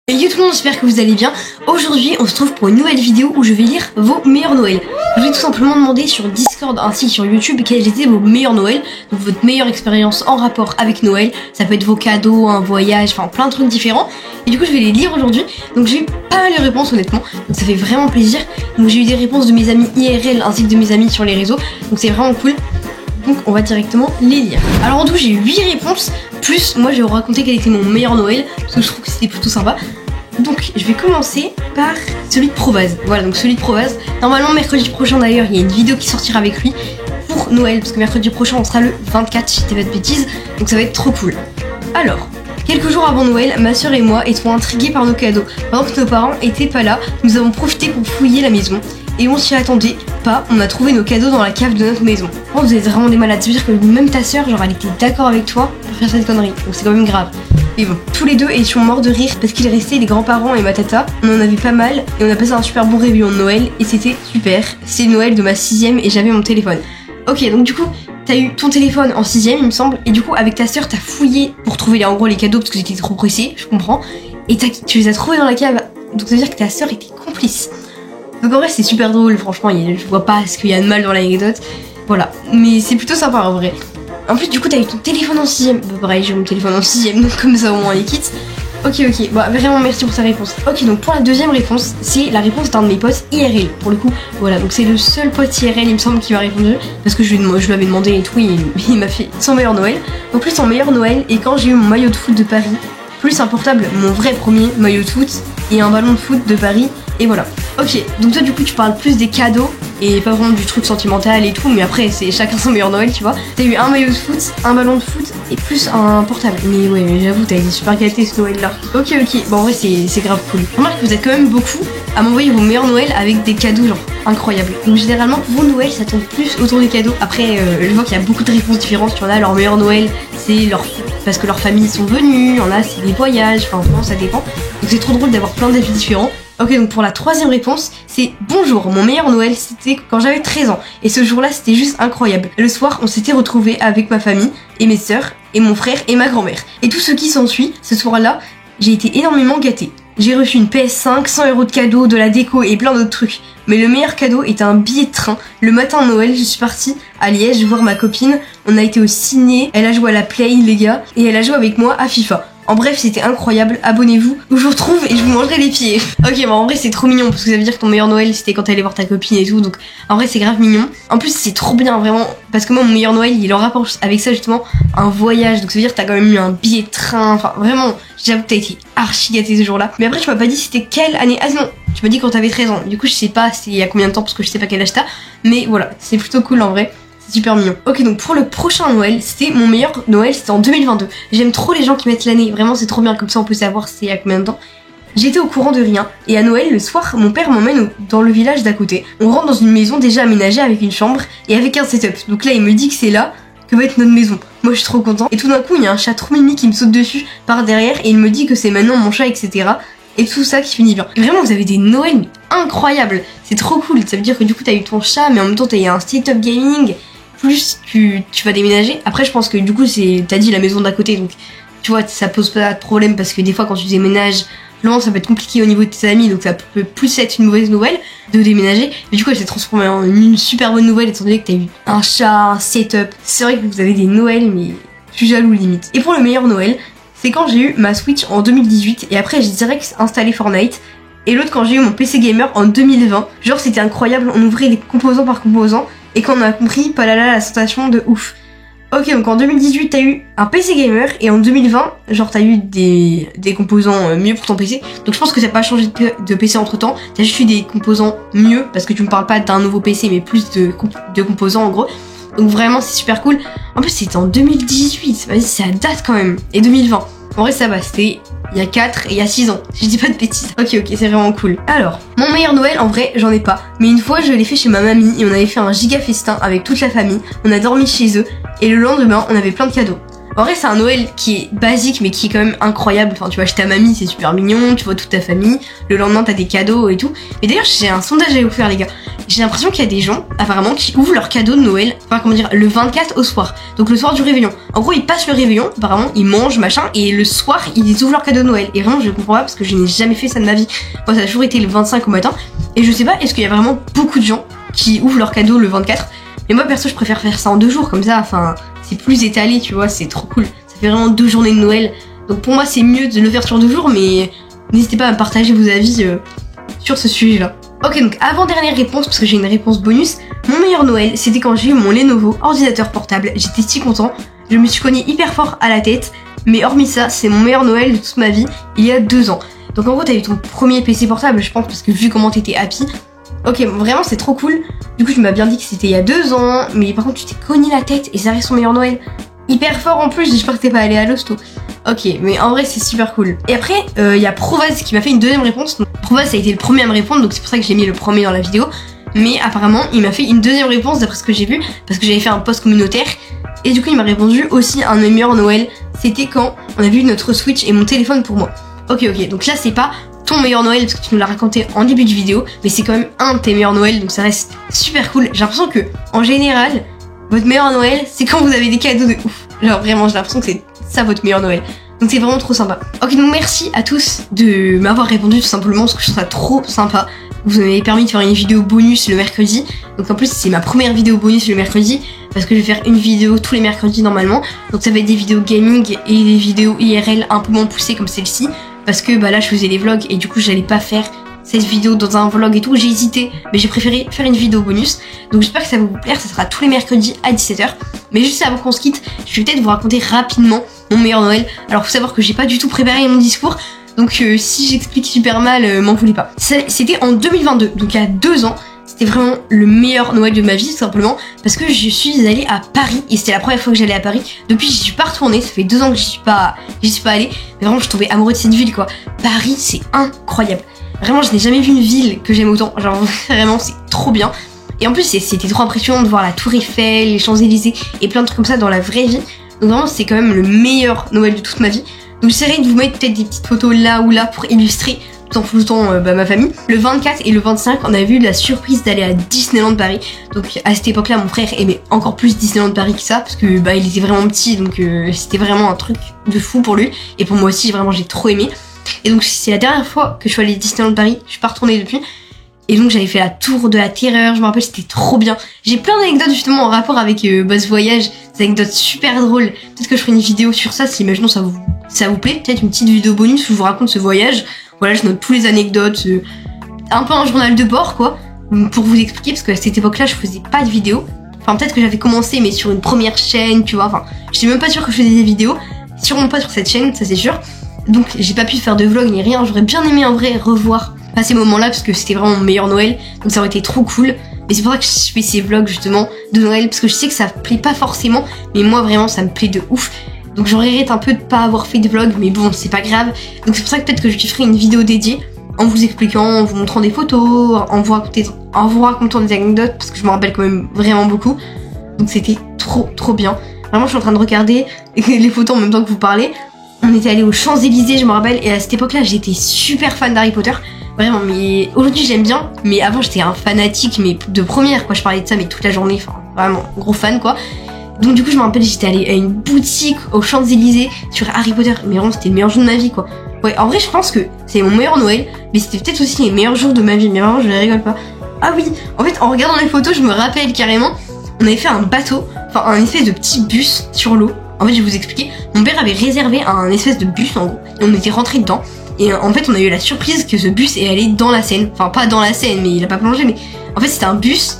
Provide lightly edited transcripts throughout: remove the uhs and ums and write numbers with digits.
Et yo tout le monde, j'espère que vous allez bien. Aujourd'hui on se retrouve pour une nouvelle vidéo où je vais lire vos meilleurs Noël. Je vais tout simplement demander sur Discord ainsi que sur YouTube quels étaient vos meilleurs Noël. Donc votre meilleure expérience en rapport avec Noël. Ça peut être vos cadeaux, un voyage, enfin plein de trucs différents. Et du coup je vais les lire aujourd'hui. Donc j'ai eu pas mal de réponses honnêtement. Donc ça fait vraiment plaisir. Donc j'ai eu des réponses de mes amis IRL ainsi que de mes amis sur les réseaux. Donc c'est vraiment cool. Donc on va directement les lire. Alors en tout j'ai eu 8 réponses. Plus moi je vais vous raconter quel était mon meilleur Noël. Parce que je trouve que c'était plutôt sympa. Donc je vais commencer par celui de Provaz. Voilà, donc celui de Provaz. Normalement mercredi prochain d'ailleurs il y a une vidéo qui sortira avec lui pour Noël. Parce que mercredi prochain on sera le 24 si je dis pas de bêtises. Donc ça va être trop cool. Alors, quelques jours avant Noël, ma soeur et moi étions intrigués par nos cadeaux. Pendant que nos parents étaient pas là, nous avons profité pour fouiller la maison. Et on s'y attendait pas, on a trouvé nos cadeaux dans la cave de notre maison. Oh, vous êtes vraiment des malades, c'est-à-dire que même ta soeur, genre elle était d'accord avec toi pour faire cette connerie. Donc c'est quand même grave. Mais bon, tous les deux étions morts de rire parce qu'il restait les grands-parents et ma tata. On en avait pas mal et on a passé un super bon réveillon de Noël et c'était super. C'est Noël de ma 6ème et j'avais mon téléphone. Ok, donc du coup, t'as eu ton téléphone en 6ème il me semble. Et du coup, avec ta soeur, t'as fouillé pour trouver en gros les cadeaux parce que j'étais trop pressée, je comprends. Et tu les as trouvés dans la cave. Donc ça veut dire que ta soeur était complice. Donc en vrai c'est super drôle, franchement je vois pas ce qu'il y a de mal dans l'anecdote. Voilà, mais c'est plutôt sympa en vrai. En plus du coup t'as eu ton téléphone en 6ème. Bah pareil j'ai mon téléphone en 6ème, donc comme ça au moins on les quitte. Ok, bah vraiment merci pour sa réponse. Ok, donc pour la deuxième réponse, c'est la réponse d'un de mes potes IRL. Pour le coup, voilà, donc c'est le seul pote IRL il me semble qui m'a répondu. Parce que je lui avais demandé et tout, il m'a fait son meilleur Noël. Donc plus son meilleur Noël, et quand j'ai eu mon maillot de foot de Paris, plus un portable, mon vrai premier maillot de foot, et un ballon de foot de Paris. Et voilà. Ok, donc toi du coup tu parles plus des cadeaux et pas vraiment du truc sentimental et tout, mais après c'est chacun son meilleur Noël, tu vois. T'as eu un maillot de foot, un ballon de foot et plus un portable. Mais ouais, j'avoue, t'as été super gâté ce Noël là. Ok, bon en vrai c'est grave cool. Remarque que vous êtes quand même beaucoup à m'envoyer vos meilleurs Noël avec des cadeaux genre incroyables. Donc généralement vos Noël ça tourne plus autour des cadeaux. Après je vois qu'il y a beaucoup de réponses différentes. Il y en a leur meilleur Noël, c'est parce que leurs familles sont venues, il y en a c'est des voyages, enfin vraiment ça dépend. Donc c'est trop drôle d'avoir plein d'avis différents. Ok, donc pour la troisième réponse, c'est bonjour, mon meilleur Noël c'était quand j'avais 13 ans. Et ce jour-là c'était juste incroyable. Le soir on s'était retrouvés avec ma famille et mes sœurs et mon frère et ma grand-mère. Et tout ce qui s'ensuit, ce soir-là, j'ai été énormément gâtée. J'ai reçu une PS5, 100 € de cadeaux, de la déco et plein d'autres trucs. Mais le meilleur cadeau était un billet de train. Le matin de Noël, je suis partie à Liège voir ma copine. On a été au ciné, elle a joué à la Play les gars, et elle a joué avec moi à FIFA. En bref, c'était incroyable, abonnez-vous, où je vous retrouve et je vous mangerai les pieds. Ok, bah en vrai c'est trop mignon, parce que ça veut dire que ton meilleur Noël c'était quand t'allais voir ta copine et tout, donc en vrai c'est grave mignon. En plus c'est trop bien, vraiment, parce que moi mon meilleur Noël, il en rapporte avec ça justement un voyage, donc ça veut dire que t'as quand même eu un billet de train, enfin vraiment, j'avoue que t'as été archi gâté ce jour-là. Mais après tu m'as pas dit c'était quelle année, ah non, tu m'as dit quand t'avais 13 ans, du coup je sais pas c'était il y a combien de temps, parce que je sais pas quel âge t'as, mais voilà, c'est plutôt cool en vrai. Super mignon. Ok, donc pour le prochain Noël, c'était mon meilleur Noël, c'était en 2022. J'aime trop les gens qui mettent l'année, vraiment c'est trop bien, comme ça on peut savoir c'était il y a combien de temps. J'étais au courant de rien, et à Noël, le soir, mon père m'emmène dans le village d'à côté. On rentre dans une maison déjà aménagée avec une chambre et avec un setup. Donc là, il me dit que c'est là que va être notre maison. Moi, je suis trop content. Et tout d'un coup, il y a un chat trop mimi qui me saute dessus par derrière, et il me dit que c'est maintenant mon chat, etc. Et tout ça qui finit bien. Et vraiment, vous avez des Noëls incroyables. C'est trop cool. Ça veut dire que du coup, t'as eu ton chat, mais en même temps, t'as eu un setup gaming. Plus tu vas déménager. Après je pense que du coup t'as dit la maison d'à côté, donc tu vois ça pose pas de problème parce que des fois quand tu déménages loin ça peut être compliqué au niveau de tes amis, donc ça peut plus être une mauvaise nouvelle de déménager. Mais du coup elle s'est transformée en une super bonne nouvelle étant donné que t'as eu un chat, un setup. C'est vrai que vous avez des Noëls mais je suis jaloux limite. Et pour le meilleur Noël, c'est quand j'ai eu ma Switch en 2018 et après j'ai direct installé Fortnite. Et l'autre quand j'ai eu mon PC gamer en 2020. Genre c'était incroyable, on ouvrait les composants par composant. Et quand on a compris, palala, la sensation de ouf. Ok, donc en 2018, t'as eu un PC gamer, et en 2020, genre t'as eu des composants mieux pour ton PC. Donc je pense que t'as pas changé de PC entre temps, t'as juste eu des composants mieux, parce que tu me parles pas d'un nouveau PC, mais plus de composants en gros. Donc vraiment, c'est super cool. En plus, c'était en 2018, vas-y, ça date quand même. Et 2020. En vrai, ça va, c'était il y a 4 et il y a 6 ans. Je dis pas de bêtises. Ok, c'est vraiment cool. Alors, mon meilleur Noël, en vrai, j'en ai pas. Mais une fois, je l'ai fait chez ma mamie et on avait fait un giga festin avec toute la famille. On a dormi chez eux et le lendemain, on avait plein de cadeaux. En vrai, c'est un Noël qui est basique, mais qui est quand même incroyable. Enfin, tu vois, chez ta mamie, c'est super mignon, tu vois toute ta famille. Le lendemain, t'as des cadeaux et tout. Mais d'ailleurs, j'ai un sondage à vous faire, les gars. J'ai l'impression qu'il y a des gens, apparemment, qui ouvrent leurs cadeaux de Noël, enfin, comment dire, le 24 au soir. Donc, le soir du réveillon. En gros, ils passent le réveillon, apparemment, ils mangent, machin, et le soir, ils ouvrent leurs cadeaux de Noël. Et vraiment, je comprends pas parce que je n'ai jamais fait ça de ma vie. Moi, ça a toujours été le 25 au matin. Et je sais pas, est-ce qu'il y a vraiment beaucoup de gens qui ouvrent leurs cadeaux le 24? Mais moi, perso, je préfère faire ça en 2 jours, comme ça, enfin, c'est plus étalé, tu vois, c'est trop cool. Ça fait vraiment 2 journées de Noël. Donc pour moi, c'est mieux de le faire sur 2 jours, mais n'hésitez pas à me partager vos avis sur ce sujet-là. Ok, donc avant-dernière réponse, parce que j'ai une réponse bonus. Mon meilleur Noël, c'était quand j'ai eu mon Lenovo ordinateur portable. J'étais si content. Je me suis cogné hyper fort à la tête. Mais hormis ça, c'est mon meilleur Noël de toute ma vie, il y a 2 ans. Donc en gros, t'as eu ton premier PC portable, je pense, parce que vu comment t'étais happy. Ok, vraiment, c'est trop cool. Du coup, tu m'as bien dit que c'était il y a 2 ans. Mais par contre, tu t'es cogné la tête et ça reste son meilleur Noël. Hyper fort en plus, j'espère que t'es pas allé à l'hosto. Ok, mais en vrai c'est super cool. Et après, il y a Provaz qui m'a fait une deuxième réponse. Donc, Provaz a été le premier à me répondre, donc c'est pour ça que j'ai mis le premier dans la vidéo. Mais apparemment, il m'a fait une deuxième réponse d'après ce que j'ai vu, parce que j'avais fait un post communautaire. Et du coup, il m'a répondu aussi un de mes meilleurs Noël. C'était quand on a vu notre Switch et mon téléphone pour moi. Ok, donc là c'est pas ton meilleur Noël parce que tu nous l'as raconté en début de vidéo, mais c'est quand même un de tes meilleurs Noël, donc ça reste super cool. J'ai l'impression que, en général, votre meilleur Noël, c'est quand vous avez des cadeaux de ouf. Genre vraiment, j'ai l'impression que c'est ça votre meilleur Noël. Donc c'est vraiment trop sympa. Ok, donc merci à tous de m'avoir répondu tout simplement, parce que je trouve ça trop sympa. Vous m'avez permis de faire une vidéo bonus le mercredi. Donc en plus, c'est ma première vidéo bonus le mercredi, parce que je vais faire une vidéo tous les mercredis normalement. Donc ça va être des vidéos gaming et des vidéos IRL un peu moins poussées comme celle-ci. Parce que bah là, je faisais les vlogs et du coup, j'allais pas faire cette vidéo dans un vlog et tout, j'ai hésité, mais j'ai préféré faire une vidéo bonus. Donc j'espère que ça va vous plaire, ça sera tous les mercredis à 17h. Mais juste avant qu'on se quitte, je vais peut-être vous raconter rapidement mon meilleur Noël. Alors faut savoir que j'ai pas du tout préparé mon discours, donc si j'explique super mal, m'en voulez pas. C'était en 2022, donc il y a 2 ans. C'était vraiment le meilleur Noël de ma vie, tout simplement, parce que je suis allée à Paris, et c'était la première fois que j'allais à Paris. Depuis, j'y suis pas retournée, ça fait 2 ans que j'y suis pas allée, mais vraiment, je suis tombée amoureuse de cette ville, quoi. Paris, c'est incroyable. Vraiment, je n'ai jamais vu une ville que j'aime autant. Genre, vraiment, c'est trop bien. Et en plus, c'était trop impressionnant de voir la Tour Eiffel, les Champs-Élysées et plein de trucs comme ça dans la vraie vie. Donc vraiment, c'est quand même le meilleur Noël de toute ma vie. Donc j'essaierai de vous mettre peut-être des petites photos là ou là pour illustrer tout en floutant ma famille. Le 24 et le 25, on a vu la surprise d'aller à Disneyland Paris. Donc à cette époque-là, mon frère aimait encore plus Disneyland Paris que ça, parce que bah il était vraiment petit, donc c'était vraiment un truc de fou pour lui. Et pour moi aussi, vraiment, j'ai trop aimé. Et donc c'est la dernière fois que je suis allée à Disneyland Paris, je suis pas retournée depuis. Et donc j'avais fait la tour de la terreur, je me rappelle, c'était trop bien. J'ai plein d'anecdotes justement en rapport avec ce voyage, des anecdotes super drôles. Peut-être que je ferai une vidéo sur ça si imaginons ça vous plaît, peut-être une petite vidéo bonus où je vous raconte ce voyage. Voilà, je note tous les anecdotes, un peu un journal de bord quoi, pour vous expliquer, parce qu'à cette époque-là je faisais pas de vidéos. Enfin peut-être que j'avais commencé mais sur une première chaîne, tu vois, enfin j'étais même pas sûre que je faisais des vidéos, sûrement pas sur cette chaîne, ça c'est sûr. Donc j'ai pas pu faire de vlog ni rien, j'aurais bien aimé en vrai revoir à ces moments-là parce que c'était vraiment mon meilleur Noël, donc ça aurait été trop cool. Et c'est pour ça que je fais ces vlogs justement de Noël, parce que je sais que ça plaît pas forcément, mais moi vraiment ça me plaît de ouf. Donc j'en regrette un peu de pas avoir fait de vlog, mais bon c'est pas grave. Donc c'est pour ça que peut-être que je ferai une vidéo dédiée en vous expliquant, en vous montrant des photos, en vous racontant des anecdotes, parce que je me rappelle quand même vraiment beaucoup. Donc c'était trop bien. Vraiment je suis en train de regarder les photos en même temps que vous parlez. On était allé aux Champs-Élysées, je me rappelle, et à cette époque-là, j'étais super fan d'Harry Potter. Vraiment, mais aujourd'hui j'aime bien, mais avant j'étais un fanatique, mais de première, quoi. Je parlais de ça, mais toute la journée, enfin, vraiment, gros fan, quoi. Donc du coup, je me rappelle, j'étais allée à une boutique aux Champs-Élysées sur Harry Potter, mais vraiment, c'était le meilleur jour de ma vie, quoi. Ouais, en vrai, je pense que c'est mon meilleur Noël, mais c'était peut-être aussi les meilleurs jours de ma vie, mais vraiment, je ne rigole pas. Ah oui, en fait, en regardant les photos, je me rappelle carrément, on avait fait un bateau, enfin, un espèce de petit bus sur l'eau. En fait, je vais vous expliquer. Mon père avait réservé un espèce de bus, en gros, et on était rentrés dedans. Et en fait, on a eu la surprise que ce bus est allé dans la Seine. Enfin, pas dans la Seine, mais il a pas plongé, mais en fait, c'était un bus.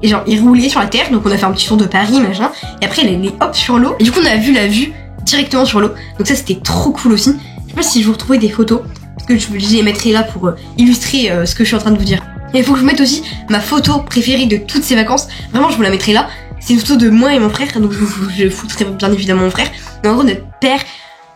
Et genre, il roulait sur la terre, donc on a fait un petit tour de Paris, machin. Et après, il est hop sur l'eau. Et du coup, on a vu la vue directement sur l'eau. Donc ça, c'était trop cool aussi. Je sais pas si je vous retrouvais des photos, parce que je les mettrai là pour illustrer ce que je suis en train de vous dire. Et il faut que je vous mette aussi ma photo préférée de toutes ces vacances. Vraiment, je vous la mettrai là. C'est une photo de moi et mon frère, donc je foutrai bien évidemment mon frère. Mais en gros, notre père,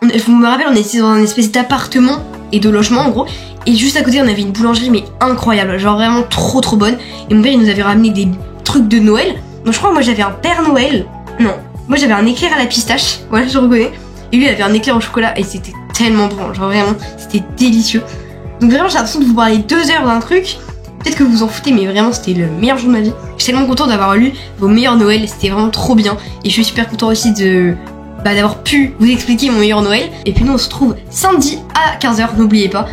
je me rappelle, on était dans un espèce d'appartement et de logement en gros. Et juste à côté, on avait une boulangerie, mais incroyable, genre vraiment trop bonne. Et mon père, il nous avait ramené des trucs de Noël. Donc je crois que moi j'avais un Père Noël. Non, Moi j'avais un éclair à la pistache, voilà je reconnais. Et lui il avait un éclair au chocolat et c'était tellement bon, genre vraiment c'était délicieux. Donc vraiment j'ai l'impression de vous parler 2 heures d'un truc. Peut-être que vous vous en foutez mais vraiment c'était le meilleur jour de ma vie. Je suis tellement content d'avoir lu vos meilleurs Noël, c'était vraiment trop bien. Et je suis super content aussi d'avoir pu vous expliquer mon meilleur Noël. Et puis nous on se retrouve samedi à 15h, n'oubliez pas.